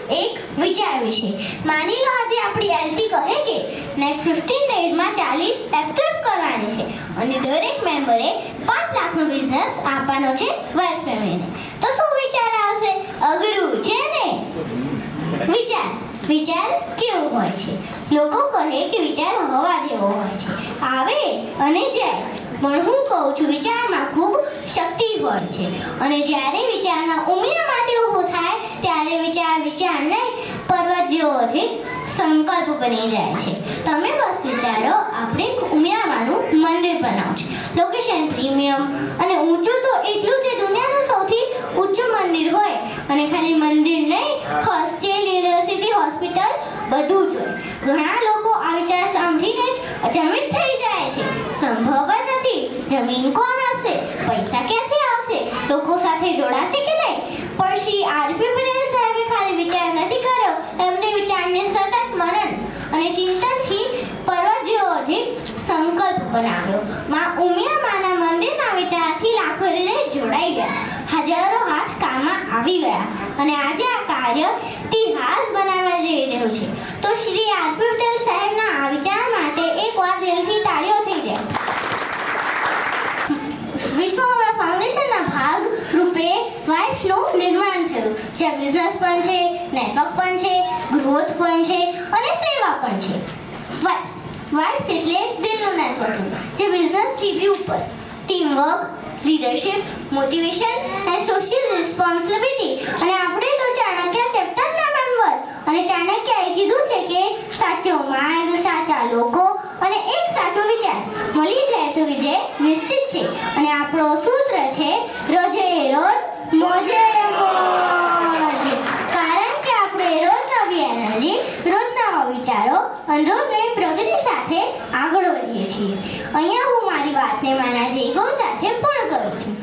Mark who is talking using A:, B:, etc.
A: એક વિચાર વિશે. માની લો આજે આપણી એલટી કહે કે નેક્સ્ટ 15 ડેઝમાં 40 એફએફ કરવાની છે અને દરેક મેમ્બરે 5 લાખનો બિઝનેસ આપવાનો છે વેલ્થ ફેમિલીને. તો શું વિચાર આવશે? અઘરું છે ને? વિચાર કેવો હોય છે? લોકો કહે કે વિચાર હવા જેવો હોય છે, આવે અને જાય. પણ હું કહું છું વિચારમાં ખૂબ શક્તિ હોય છે અને જ્યારે વિચારના ઉમિયા માટે ઊભો થાય ત્યારે વિચાર નહીં પર્વત જેવો અધિક સંકલ્પ બની જાય છે. તમે બસ વિચારો આપણે ઉમિયામાંનું મંદિર બનાવવું છે. લોકેશન પ્રીમિયમ અને ઊંચું તો એટલું જે દુનિયાનું સૌથી ઊંચું મંદિર હોય અને ખાલી મંદિર નહીં, હોસ્ટેલ, યુનિવર્સિટી, હોસ્પિટલ બધું જ હોય. ઘણા લોકો આ વિચાર સાંભળીને જ અચંબિત થઈ જાય છે. સંભવ જ નથી. જમીન કોણ આપશે? પૈસા ક્યાંથી આવશે? લોકો સાથે જોડાશે કે નહીં? પણ શ્રી આરપી પટેલ સાહેબે ખાલી વિચાર નથી કર્યો, એમને વિચારને સતત મનન અને ચિંતનથી પર્વત જેવો અધિક સંકલ્પ બનાવ્યો. માં ઉમિયામાના મંદિરના વિચારથી લાખો હૃદય જોડાઈ ગયા, હજારો હાથ કામમાં આવી ગયા અને આજે આ કાર્ય ઇતિહાસ બનાવવા જઈ રહ્યું છે. તો શ્રી આરપી પટેલ સાહેબના આ વિચાર માટે એકવાર દિલથી તાળીઓ થઈ જાય. વિશ્વમાં ફાઉન્ડેશનના ભાગ રૂપે વાઇબ્સનું નિર્માણ થયું, જ્યાં બિઝનેસ પણ છે, નેટવર્ક પણ છે, ગ્રોથ પણ છે અને સેવા પણ છે. વાઇબ્સ એટલે દિલનું નેટવર્કિંગ, જે બિઝનેસથી વ્યૂ ઉપર ટીમવર્ક, લીડરશિપ, મોટિવેશન અને સોશિયલ રિસ્પોન્સિબિલિટી. અને આપણે તો ચાણક્ય ચેપ્ટરના મેમ્બર અને ચાણક્યએ કીધું છે કે સાચો માર્ગ, સાચા લોકો અને એક સાચો વિચાર મળી જાય તો વિજય નિશ્ચિત છે. અને આપણો સૂત્ર છે રોજે રોજ મોજે મોજ. કારણ કે આપણે રોજ નવી એનર્જી, રોજ નવા વિચારો અને રોજ નવી પ્રગતિ સાથે આગળ વધીએ છીએ. અહીંયા હું મારી વાતને મારા જીગો સાથે પૂર્ણ કરું છું.